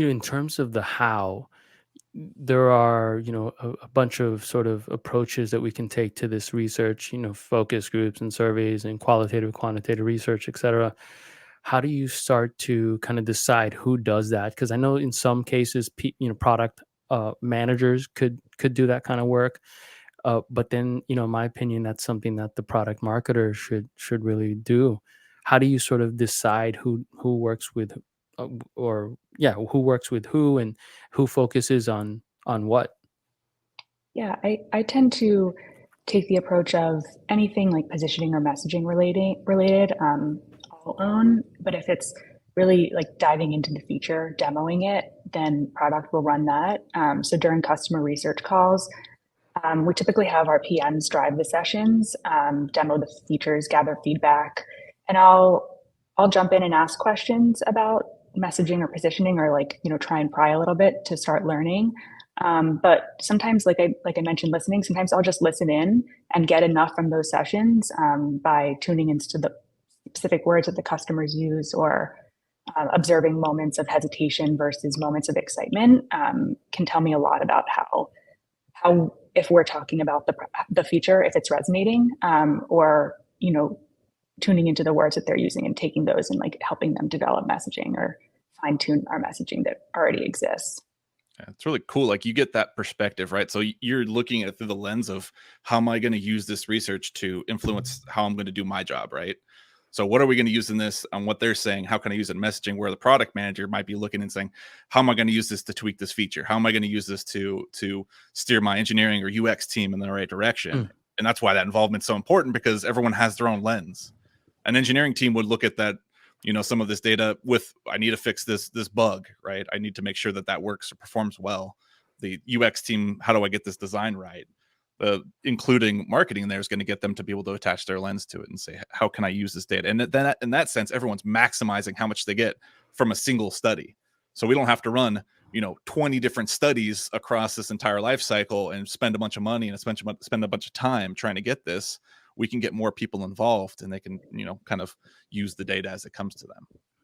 In terms of the how, there are, a bunch of sort of approaches that we can take to this research, focus groups and surveys and qualitative, quantitative research, et cetera. How do you start to kind of decide who does that? Because I know in some cases, product managers could do that kind of work. But then, in my opinion, that's something that the product marketer should really do. How do you sort of decide who works with, or yeah, who works with who and who focuses on what? Yeah, I tend to take the approach of anything like positioning or messaging related, I'll own. But if it's really like diving into the feature, demoing it, then product will run that. So during customer research calls, we typically have our PMs drive the sessions, demo the features, gather feedback, and I'll jump in and ask questions about messaging or positioning, or like try and pry a little bit to start learning. But sometimes, like I mentioned, listening. Sometimes I'll just listen in and get enough from those sessions by tuning into the specific words that the customers use, or observing moments of hesitation versus moments of excitement can tell me a lot about how if we're talking about the feature, if it's resonating, or tuning into the words that they're using and taking those and like helping them develop messaging or fine tune our messaging that already exists. Yeah, it's really cool. Like you get that perspective, right? So you're looking at it through the lens of how am I going to use this research to influence how I'm going to do my job, right? So what are we going to use in this on what they're saying? How can I use it in messaging? Where the product manager might be looking and saying, how am I going to use this to tweak this feature? How am I going to use this to steer my engineering or UX team in the right direction? Mm. And that's why that involvement's so important because everyone has their own lens. An engineering team would look at that, some of this data with I need to fix this bug, right? I need to make sure that that works or performs well. The UX team, how do I get this design right? Including marketing there is going to get them to be able to attach their lens to it and say, how can I use this data? And then in that sense, everyone's maximizing how much they get from a single study. So we don't have to run 20 different studies across this entire life cycle and spend a bunch of money and spend a bunch of time trying to get this. We can get more people involved and they can kind of use the data as it comes to them.